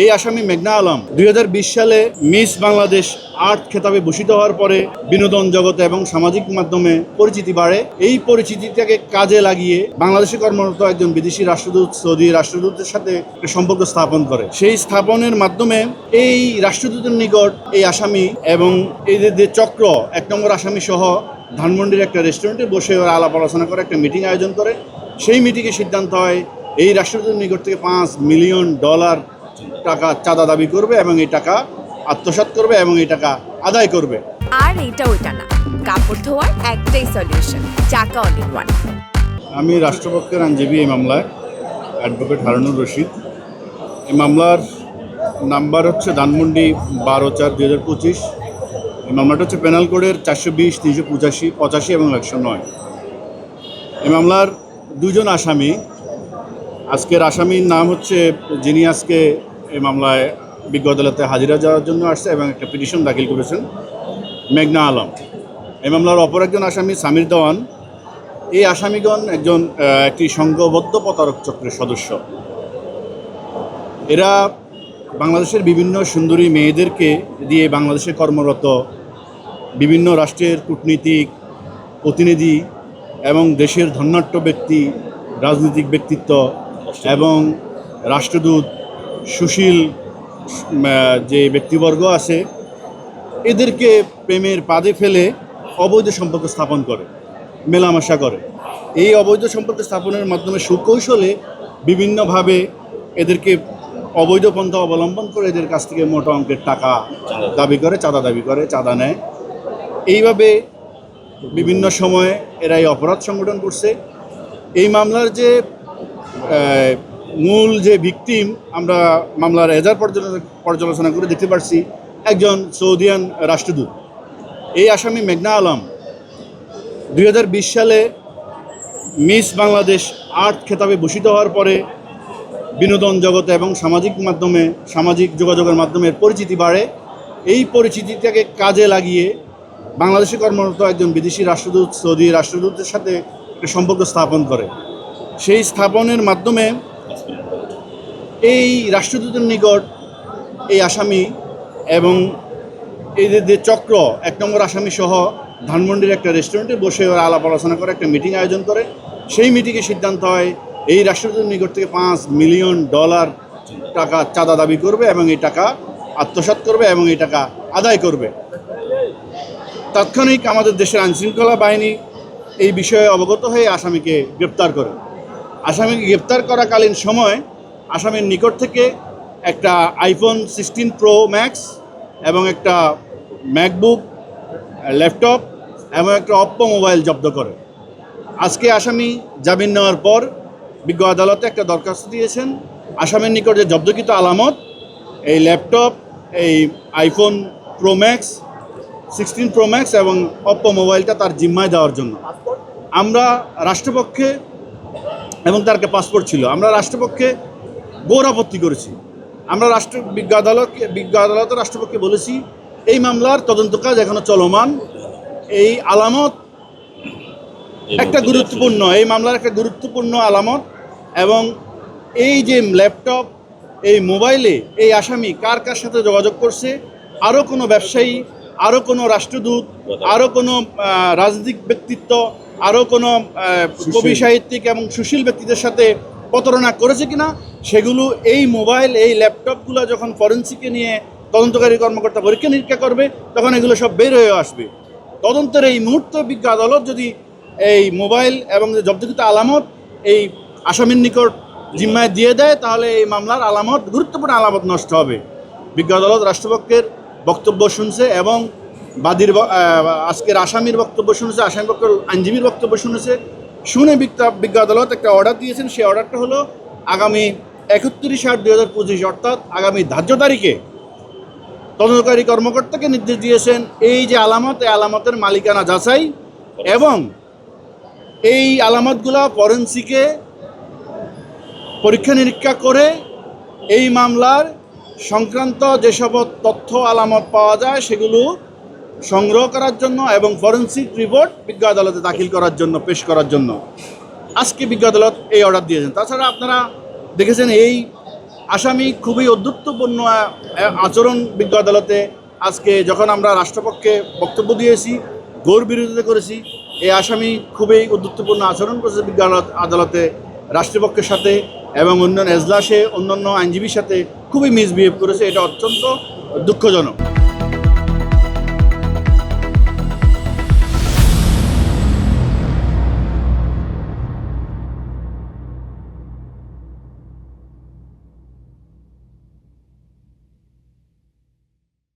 এই আসামি মেঘনা আলম 2020 সালে মিস বাংলাদেশ আর্ট খেতাবে ভূষিত হওয়ার পরে বিনোদন জগতে এবং সামাজিক মাধ্যমে পরিচিতি বাড়ে। এই পরিচিতিটাকে কাজে লাগিয়ে বাংলাদেশে কর্মরত একজন বিদেশি রাষ্ট্রদূত সৌদি রাষ্ট্রদূতের সাথে সম্পর্ক স্থাপন করে। সেই স্থাপনের মাধ্যমে এই রাষ্ট্রদূতের নিকট এই আসামি এবং এদের যে চক্র 1 নম্বর আসামি সহ ধানমন্ডির একটা রেস্টুরেন্টে বসে ওরা আলাপ আলোচনা করে একটা মিটিং আয়োজন করে। সেই মিটিংয়ে সিদ্ধান্ত হয় এই রাষ্ট্রদূতের নিকট থেকে $5 মিলিয়ন টাকা চাঁদা দাবি করবে এবং এই টাকা আত্মসাৎ করবে এবং এই টাকা আদায় করবে। আর এটা ওইটা না, কাপড় ধোয়ার একটাই সলিউশন, চাকা অল ইন ওয়ান। আমি রাষ্ট্রপক্ষের আইনজীবী এই মামলায়, অ্যাডভোকেট হারুনুর রশিদ। এই মামলার নাম্বার হচ্ছে ধানমন্ডি 12/4/2025। এই মামলাটা হচ্ছে পেনাল কোডের 420, 385, 85 এবং 109। এই মামলার দুজন আসামি। আজকের আসামির নাম হচ্ছে, যিনি আজকে এই মামলায় বিজ্ঞ আদালতে হাজিরা যাওয়ার জন্য আসছে এবং একটা পিটিশন দাখিল করেছেন, মেঘনা আলম। এই মামলার অপর একজন আসামি সামির দেওয়ান। এই আসামিগণ একটি সংঘবদ্ধ প্রতারক চক্রের সদস্য। এরা বাংলাদেশের বিভিন্ন সুন্দরী মেয়েদেরকে দিয়ে বাংলাদেশে কর্মরত বিভিন্ন রাষ্ট্রের কূটনীতিক প্রতিনিধি এবং দেশের ধনাঢ্য ব্যক্তি, রাজনৈতিক ব্যক্তিত্ব এবং রাষ্ট্রদূত, সুশীল যে ব্যক্তিবর্গ আছে, এদেরকে প্রেমের পাদে ফেলে অবৈধ সম্পর্ক স্থাপন করে, মেলামেশা করে। এই অবৈধ সম্পর্ক স্থাপনের মাধ্যমে সুকৌশলে বিভিন্নভাবে এদেরকে অবৈধ পন্থা অবলম্বন করে এদের কাছ থেকে মোটা অঙ্কের টাকা দাবি করে, চাঁদা দাবি করে, চাঁদা নেয়। এইভাবে বিভিন্ন সময়ে এরা এই অপরাধ সংগঠন করছে। এই মামলার যে মূল যে ভিকটিম, আমরা মামলার এজাহার পর্যালোচনা করে দেখতে পারছি একজন সৌদিয়ান রাষ্ট্রদূত। এই আসামি মেঘনা আলম 2020 সালে মিস বাংলাদেশ আর্ট খেতাবে ভূষিত হওয়ার পরে বিনোদন জগতে এবং সামাজিক যোগাযোগের মাধ্যমে পরিচিতি বাড়ে। এই পরিচিতিটাকে কাজে লাগিয়ে বাংলাদেশে কর্মরত একজন বিদেশি রাষ্ট্রদূত সৌদি রাষ্ট্রদূতের সাথে একটা সম্পর্ক স্থাপন করে। সেই স্থাপনের মাধ্যমে এই রাষ্ট্রদূতের নিকট এই আসামি এবং এদের যে চক্র 1 নম্বর আসামি সহ ধানমন্ডির একটা রেস্টুরেন্টে বসে ওরা আলাপ আলোচনা করে একটা মিটিং আয়োজন করে। সেই মিটিংয়ে সিদ্ধান্ত হয় এই রাষ্ট্রদূতের নিকট থেকে $5 মিলিয়ন টাকা চাঁদা দাবি করবে এবং এই টাকা আত্মসাৎ করবে এবং এই টাকা আদায় করবে। তাৎক্ষণিক আমাদের দেশের আইনশৃঙ্খলা বাহিনী এই বিষয়ে অবগত হয়ে আসামিকে গ্রেপ্তার করে। আসামিকে গ্রেপ্তার করাকালীন সময় আসামির নিকট থেকে একটা iPhone 16 Pro Max এবং একটা ম্যাকবুক ল্যাপটপ এবং একটা অপ্পো মোবাইল জব্দ করে। আজকে আসামি জামিন নেওয়ার পর বিজ্ঞ আদালতে একটা দরখাস্ত দিয়েছেন আসামির নিকট যে জব্দকৃত আলামত, এই ল্যাপটপ, এই iPhone Pro Max, 16 Pro Max এবং অপ্পো মোবাইলটা তার জিম্মায় দেওয়ার জন্য। আমরা রাষ্ট্রপক্ষে, এবং তার একটা পাসপোর্ট ছিল, আমরা রাষ্ট্রপক্ষে ঘোর আপত্তি করেছি। আমরা বিজ্ঞ আদালতের রাষ্ট্রপক্ষে বলেছি এই মামলার তদন্ত কাজ এখনো চলমান। এই আলামত একটা গুরুত্বপূর্ণ, এই মামলার একটা গুরুত্বপূর্ণ আলামত এবং এই যে ল্যাপটপ, এই মোবাইলে এই আসামি কার কার সাথে যোগাযোগ করছে, আরও কোনো ব্যবসায়ী, আরও কোনো রাষ্ট্রদূত, আরও কোনো রাজনৈতিক ব্যক্তিত্ব, আরও কোনো কবি সাহিত্যিক এবং সুশীল ব্যক্তিদের সাথে প্রতারণা করেছে কিনা, সেগুলো এই মোবাইল, এই ল্যাপটপগুলো যখন ফরেন্সিকে নিয়ে তদন্তকারী কর্মকর্তা পরীক্ষা নিরীক্ষা করবে তখন এগুলো সব বের হয়ে আসবে। তদন্তের এই মুহূর্তে বিজ্ঞ আদালত যদি এই মোবাইল এবং জব্দকৃত আলামত এই আসামির নিকট জিম্মায় দিয়ে দেয় তাহলে এই মামলার আলামত, গুরুত্বপূর্ণ আলামত নষ্ট হবে। বিজ্ঞ আদালত রাষ্ট্রপক্ষের বক্তব্য শুনছে এবং আজকের আসামির বক্তব্য শুনেছে, আসামি পক্ষের আইনজীবীর বক্তব্য শুনেছে। শুনে বিজ্ঞ আদালত একটা অর্ডার দিয়েছেন। সেই অর্ডারটা হলো আগামী 31/8/2025 অর্থাৎ আগামী ধার্য তারিখে তদন্তকারী কর্মকর্তাকে নির্দেশ দিয়েছেন এই যে আলামত, এই আলামতের মালিকানা যাচাই এবং এই আলামতগুলা ফরেন্সিকে পরীক্ষা নিরীক্ষা করে এই মামলার সংক্রান্ত যেসব তথ্য আলামত পাওয়া যায় সেগুলো সংগ্রহ করার জন্য এবং ফরেন্সিক রিপোর্ট বিজ্ঞ আদালতে দাখিল করার জন্য, পেশ করার জন্য আজকে বিজ্ঞ আদালত এই অর্ডার দিয়েছেন। তাছাড়া আপনারা দেখেছেন এই আসামি খুবই অধ্যুত্বপূর্ণ আচরণ বিজ্ঞ আদালতে আজকে যখন আমরা রাষ্ট্রপক্ষে বক্তব্য দিয়েছি, ঘোর বিরোধিতা করেছি। এই আসামি খুবই অধ্যুত্বপূর্ণ আচরণ করেছে বিজ্ঞ আদালতে রাষ্ট্রপক্ষের সাথে এবং অন্যান্য এজলাসে অন্যান্য আইনজীবীর সাথে খুবই মিসবিহেভ করেছে। এটা অত্যন্ত দুঃখজনক।